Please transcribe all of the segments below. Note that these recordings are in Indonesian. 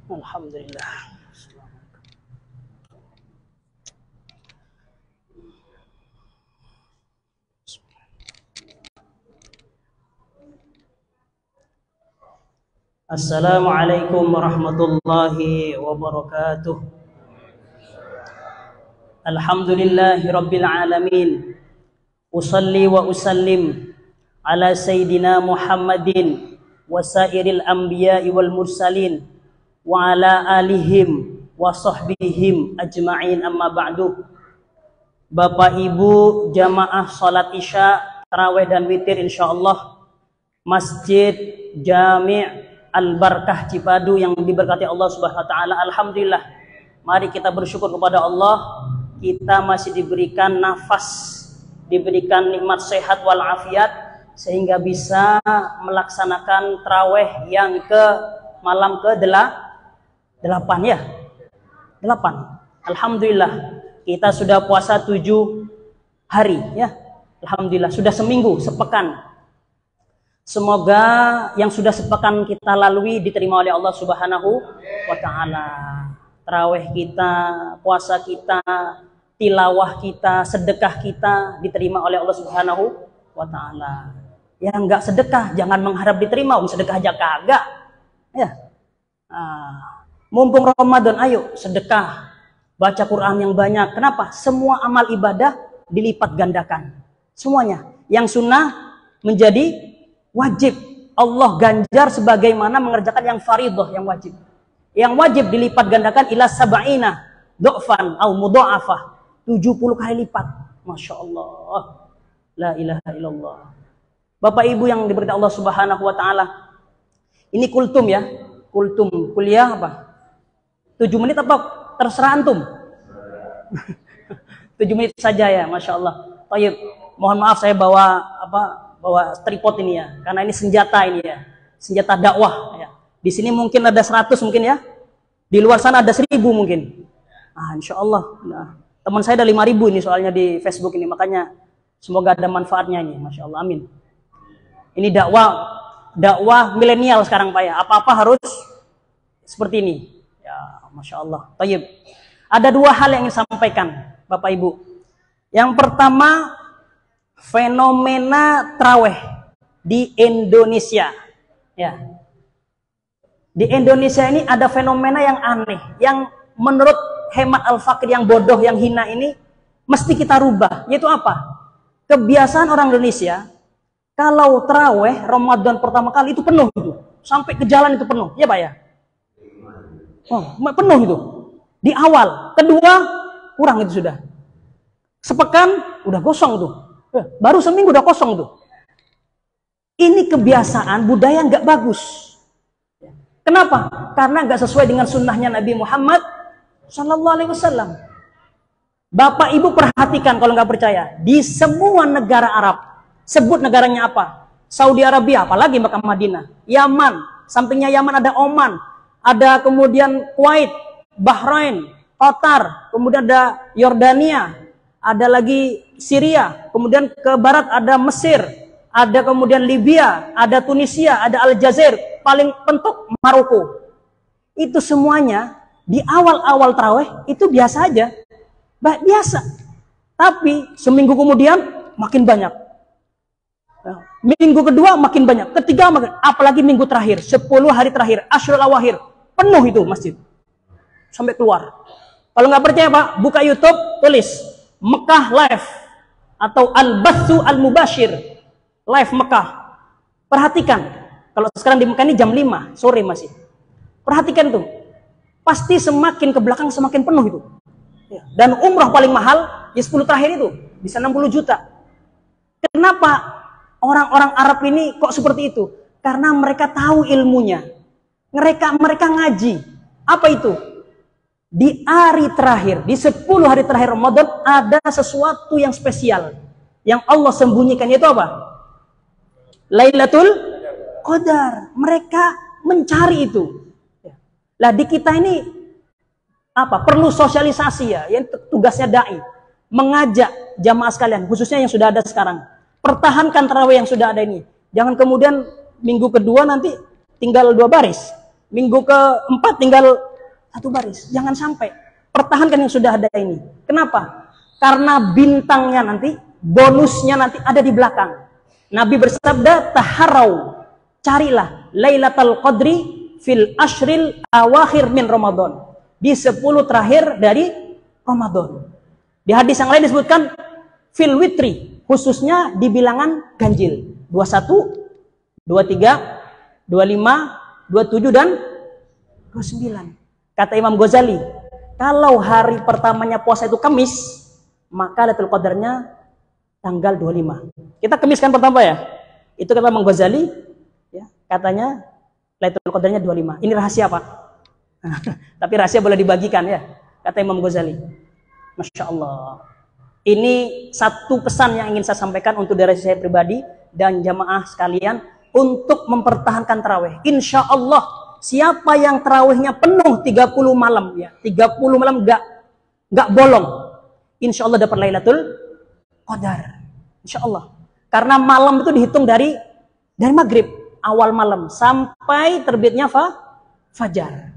Alhamdulillah. Assalamualaikum warahmatullahi wabarakatuh. Alhamdulillahi rabbil alamin. Usalli wa usallim ala sayyidina Muhammadin wa sairil anbiya'i wal mursalin wa ala alihim wa sahbihim ajma'in, amma ba'du. Bapak Ibu jamaah salat isya, tarawih dan witir insyaallah Masjid Jami' Al-Barkah Cipadu yang diberkati Allah Subhanahu wa taala. Alhamdulillah. Mari kita bersyukur kepada Allah, kita masih diberikan nafas, diberikan nikmat sehat walafiat sehingga bisa melaksanakan tarawih yang ke malam ke-8 ya. 8. Alhamdulillah. Kita sudah puasa 7 hari ya. Alhamdulillah, sudah seminggu, sepekan. Semoga yang sudah sepekan kita lalui diterima oleh Allah Subhanahu wa taala. Tarawih kita, puasa kita, tilawah kita, sedekah kita diterima oleh Allah Subhanahu wa taala. Yang enggak sedekah jangan mengharap diterima, sedekah aja kagak. Ya. Mumpung Ramadan, ayo sedekah, baca Quran yang banyak. Kenapa? Semua amal ibadah dilipat gandakan. Semuanya. Yang sunnah menjadi wajib. Allah ganjar sebagaimana mengerjakan yang fardhah, yang wajib. Yang wajib dilipat gandakan ila sab'ina du'fan au mudha'afah. 70 kali lipat. Masya Allah. La ilaha illallah. Bapak Ibu yang diberkati Allah Subhanahu wa taala. Ini kultum ya. Kultum, kuliah apa? 7 menit apa? Terserah antum. 7 menit saja ya, Masya Allah. Tayyib. Mohon maaf saya bawa tripod ini ya. Karena ini senjata ini ya. Senjata dakwah ya. Di sini mungkin ada 100 mungkin ya. Di luar sana ada 1000 mungkin. Insya Allah. Nah, teman saya ada 5000 ini soalnya di Facebook ini. Makanya semoga ada manfaatnya ini. Masya Allah. Amin. Ini dakwah milenial sekarang Pak ya. Apa-apa harus seperti ini. Ya, Masya Allah. Tayyib. Ada 2 hal yang ingin sampaikan Bapak Ibu. Yang pertama, fenomena tarawih di Indonesia. Ya. Di Indonesia ini ada fenomena yang aneh, yang menurut hemat Al-Fakir yang bodoh, yang hina ini mesti kita rubah. Yaitu apa? Kebiasaan orang Indonesia, kalau tarawih Ramadan pertama kali itu penuh itu, sampai ke jalan itu penuh, ya Pak ya? Penuh itu. Di awal, kedua kurang itu sudah. Sepekan udah kosong tuh. Baru seminggu udah kosong tuh. Ini kebiasaan budaya nggak bagus. Kenapa? Karena nggak sesuai dengan sunnahnya Nabi Muhammad Sallallahu Alaihi Wasallam. Bapak Ibu perhatikan kalau nggak percaya, di semua negara Arab, sebut negaranya apa? Saudi Arabia, apalagi Mekah Madinah, Yaman, sampingnya Yaman ada Oman, ada kemudian Kuwait, Bahrain, Qatar, kemudian ada Yordania, ada lagi Syria, kemudian ke barat ada Mesir, ada kemudian Libya, ada Tunisia, ada Aljazair, paling pentok Maroko. Itu semuanya di awal-awal tarawih itu biasa aja, biasa. Tapi seminggu kemudian makin banyak. Minggu kedua makin banyak, ketiga makin, apalagi minggu terakhir, 10 hari terakhir, Asyrul Awakhir, penuh itu masjid. Sampai keluar. Kalau nggak percaya Pak, buka YouTube, tulis Mekah Live atau Al-Bathu Al-Mubashir Live Mekah. Perhatikan, kalau sekarang di Mekah ini jam 5 sore masih. Perhatikan tuh, pasti semakin ke belakang semakin penuh itu. Dan umrah paling mahal ya 10 terakhir itu bisa 60 juta. Kenapa orang-orang Arab ini kok seperti itu? Karena mereka tahu ilmunya. Mereka ngaji. Apa itu? Di hari terakhir, di 10 hari terakhir Ramadan ada sesuatu yang spesial yang Allah sembunyikan, yaitu apa? Lailatul Qadar. Mereka mencari itu. Lah di kita ini apa? Perlu sosialisasi ya, yang tugasnya dai, mengajak jamaah sekalian, khususnya yang sudah ada sekarang. Pertahankan tarawih yang sudah ada ini. Jangan kemudian minggu kedua nanti tinggal 2 baris. Minggu keempat tinggal satu baris. Jangan sampai. Pertahankan yang sudah ada ini. Kenapa? Karena bintangnya nanti, bonusnya nanti ada di belakang. Nabi bersabda, taharau, carilah Lailatul Qadri fil ashril awakhir min Ramadan. Di 10 terakhir dari Ramadan. Di hadis yang lain disebutkan fil witri, khususnya di bilangan ganjil. 21, 23, 25, 27 dan 29. Kata Imam Ghazali, kalau hari pertamanya puasa itu Kamis, maka Lailatul Qadarnya tanggal 25. Kita Kamis kan pertama ya. Itu kata Imam Ghazali, ya, katanya Lailatul Qadarnya 25. Ini rahasia, Pak. Tapi rahasia boleh dibagikan ya, kata Imam Ghazali. Masya Allah. Ini satu pesan yang ingin saya sampaikan untuk diri saya pribadi dan jamaah sekalian untuk mempertahankan tarawih. Insya Allah siapa yang tarawihnya penuh 30 malam ya, 30 malam nggak bolong, insya Allah dapat Lailatul Qadar. Insya Allah. Karena malam itu dihitung dari maghrib awal malam sampai terbitnya fajar.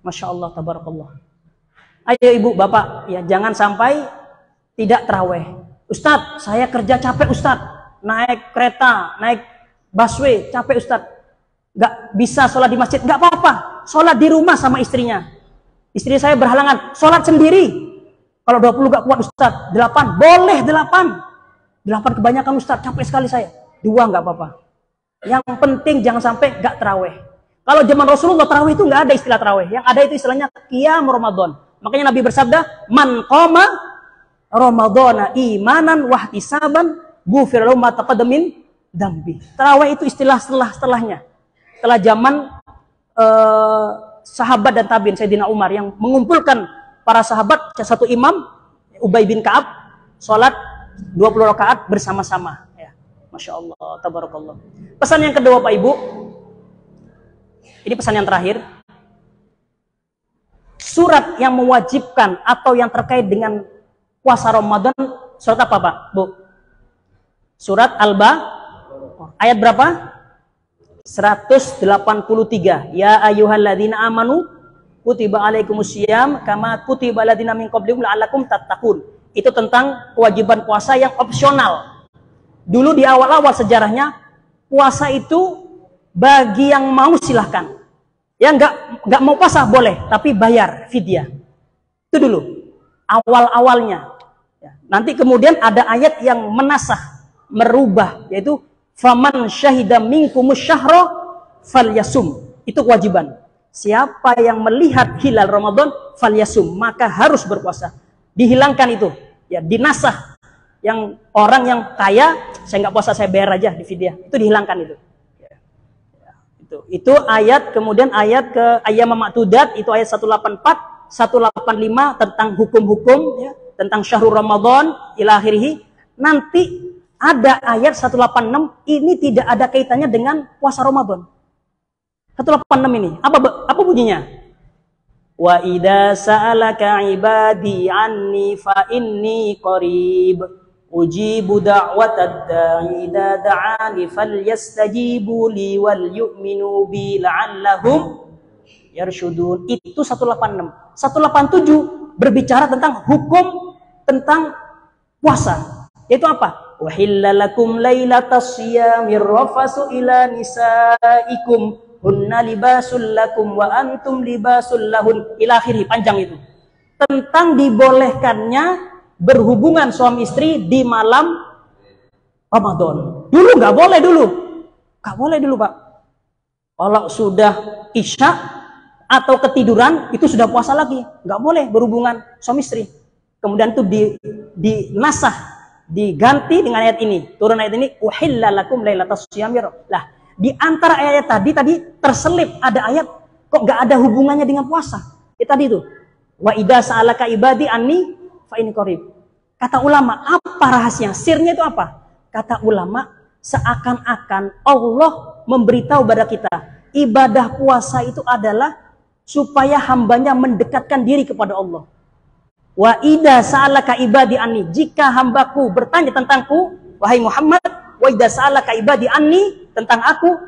Masya Allah, tabarakallah. Ayo ibu bapak ya, jangan sampai tidak tarawih. Ustadz, saya kerja capek Ustadz, naik kereta, naik busway, capek Ustadz. Gak bisa sholat di masjid, gak apa-apa. Sholat di rumah sama istrinya. Istri saya berhalangan, sholat sendiri. Kalau 20 gak kuat Ustadz, 8, boleh 8. 8 kebanyakan Ustadz, capek sekali saya. 2 gak apa-apa. Yang penting jangan sampai gak tarawih. Kalau zaman Rasulullah tarawih itu gak ada istilah tarawih. Yang ada itu istilahnya qiyam Ramadan. Makanya Nabi bersabda, man qama Ramadana imanan wahtisaban ghufira lahu ma taqaddama min dambi. Tarawih itu istilah setelahnya. Setelah zaman sahabat dan tabi'in, Sayyidina Umar yang mengumpulkan para sahabat, satu imam Ubay bin Ka'ab salat 20 rakaat bersama-sama ya. Masya Allah, tabarakallah. Pesan yang kedua Pak Ibu, ini pesan yang terakhir. Surat yang mewajibkan atau yang terkait dengan puasa Ramadan, surat apa Pak? Bu? Surat Al-Baqarah. Ayat berapa? 183. Ya ayyuhalladzina amanu kutiba alaikumusiyam kama kutiba alladzina min qablikum la'allakum tattaqun. Itu tentang kewajiban puasa yang opsional. Dulu di awal-awal sejarahnya, puasa itu bagi yang mau silahkan. Yang nggak mau puasa boleh, tapi bayar fidyah. Itu dulu awal-awalnya. Ya. Nanti kemudian ada ayat yang menasah, merubah, yaitu faman syahida minkumus syahra falyasum. Itu kewajiban. Siapa yang melihat hilal Ramadan falyasum, maka harus berpuasa. Dihilangkan itu, ya, dinasah. Yang orang yang kaya, saya nggak puasa, saya bayar aja di fidyah. Itu dihilangkan itu. Itu ayat, kemudian ayat ke ayyam ma'dudat, itu ayat 184, 185 tentang hukum-hukum ya, tentang syahrul Ramadan ila akhirih. Nanti ada ayat 186, ini tidak ada kaitannya dengan puasa Ramadan. 186 ini apa bunyinya? Wa idza sa'alaka ibadi anni fa inni qarib ujibu da'watad da'i idza da'ani falyastajibu li wal yu'minu bi la'allahum yarsyudun. Itu 186. 187 berbicara tentang hukum tentang puasa. Yaitu apa? Uhilla lakum lailatas siyamir rafasu ila nisaikum hunna libasul lakum wa antum libasul lahun ila akhirih. Panjang itu. Tentang dibolehkannya berhubungan suami istri di malam Ramadan. Dulu nggak boleh dulu. Nggak boleh dulu Pak. Kalau sudah isya atau ketiduran itu sudah puasa lagi. Nggak boleh berhubungan suami istri. Kemudian itu dinasah, diganti dengan ayat ini. Turun ayat ini, uhilla lakum lailatas syiyamir. Lah, di antara ayat tadi terselip ada ayat kok nggak ada hubungannya dengan puasa. Itu tadi itu. Wa idza sa'alaka ibadi anni fa inni qarib. Kata ulama, apa rahasia? Sirnya itu apa? Kata ulama, seakan-akan Allah memberitahu kepada kita, ibadah puasa itu adalah supaya hambanya mendekatkan diri kepada Allah. Wa idza sa'alaka ibadi anni, jika hambaku bertanya tentangku, wahai Muhammad, wa idza sa'alaka ibadi anni, tentang aku,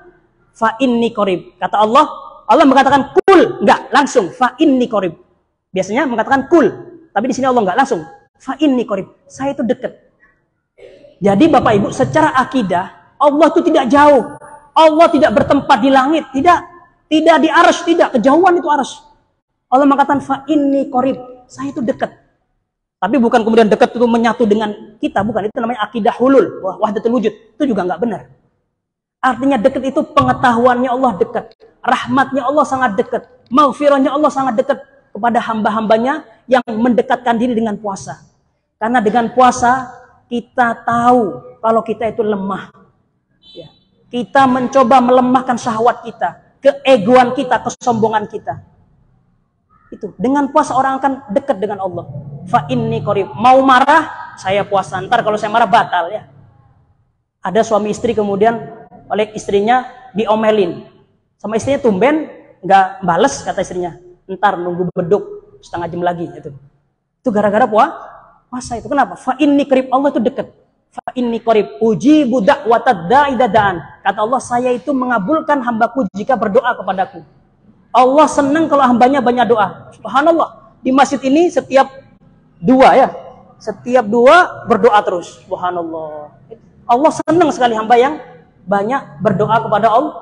fa inni qarib. Kata Allah, Allah mengatakan kul, enggak langsung fa inni qarib. Biasanya mengatakan kul, tapi di sini Allah enggak langsung fa inni qarib. Saya itu dekat. Jadi Bapak Ibu, secara akidah Allah itu tidak jauh. Allah tidak bertempat di langit, tidak di arsy, tidak kejauhan itu arsy. Allah mengatakan fa inni qarib, saya itu dekat. Tapi bukan kemudian dekat itu menyatu dengan kita, bukan. Itu namanya akidah hulul, wahdatul wujud. Itu juga enggak benar. Artinya dekat itu pengetahuannya Allah dekat, rahmatnya Allah sangat dekat, maghfirahnya Allah sangat dekat kepada hamba-hambanya yang mendekatkan diri dengan puasa. Karena dengan puasa kita tahu kalau kita itu lemah. Ya. Kita mencoba melemahkan syahwat kita, keegoan kita, kesombongan kita. Itu dengan puasa orang akan dekat dengan Allah. Fa inni qarib. Mau marah, saya puasa. Ntar kalau saya marah batal ya. Ada suami istri kemudian oleh istrinya diomelin. Sama istrinya tumben nggak bales kata istrinya. Ntar nunggu beduk setengah jam lagi itu. Itu gara-gara puasa itu. Kenapa? Fa inni qarib. Allah itu dekat. Fa inni qarib. Ujibu da'watad da'i dada'an. Kata Allah, saya itu mengabulkan hambaku jika berdoa kepadaku. Allah senang kalau hambanya banyak doa. Subhanallah. Di masjid ini setiap dua berdoa terus. Subhanallah. Allah senang sekali hamba yang banyak berdoa kepada Allah.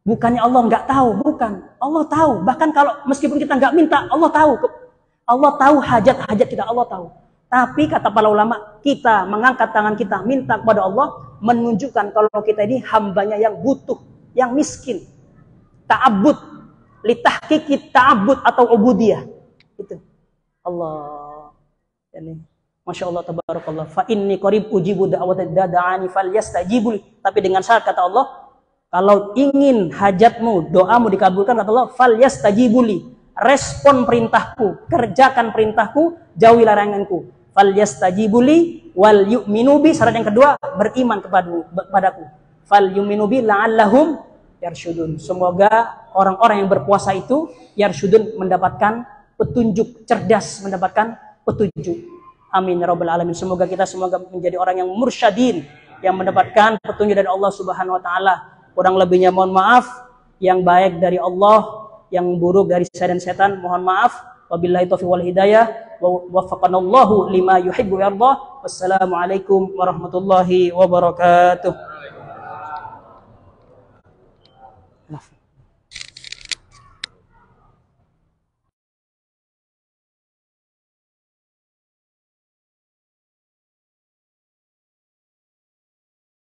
Bukannya Allah nggak tahu, bukan. Allah tahu. Bahkan kalau meskipun kita nggak minta, Allah tahu. Allah tahu hajat-hajat kita, Allah tahu. Tapi kata para ulama, kita mengangkat tangan kita minta kepada Allah menunjukkan kalau kita ini hambanya yang butuh, yang miskin. Ta'abbud, litahqiqi ta'abbud atau ubudiyah. Itu. Allah. Ini Masya Allah tabarakallah. Fa inni qarib ujibu da'watad da'ani falyastajibuli. Tapi dengan syarat kata Allah, kalau ingin hajatmu, doamu dikabulkan kata Allah, falyastajibuli. Respon perintahku, kerjakan perintahku, jauhi laranganku. Falyastajibuli wal yu'minu bi. Syarat yang kedua, beriman kepadaku. Fal yu'minu bi la'allahum yarsyudun. Semoga orang-orang yang berpuasa itu yarsyudun, mendapatkan petunjuk, cerdas, mendapatkan petunjuk. Amin ya rabbal alamin. Semoga kita menjadi orang yang mursyadin, yang mendapatkan petunjuk dari Allah Subhanahu wa taala. Kurang lebihnya mohon maaf, yang baik dari Allah, yang buruk dari saya dan setan mohon maaf. Wabillahi taufiq wal hidayah. Wa waffaqanallahu lima yuhibbu wa yardah. Wassalamualaikum warahmatullahi wabarakatuh.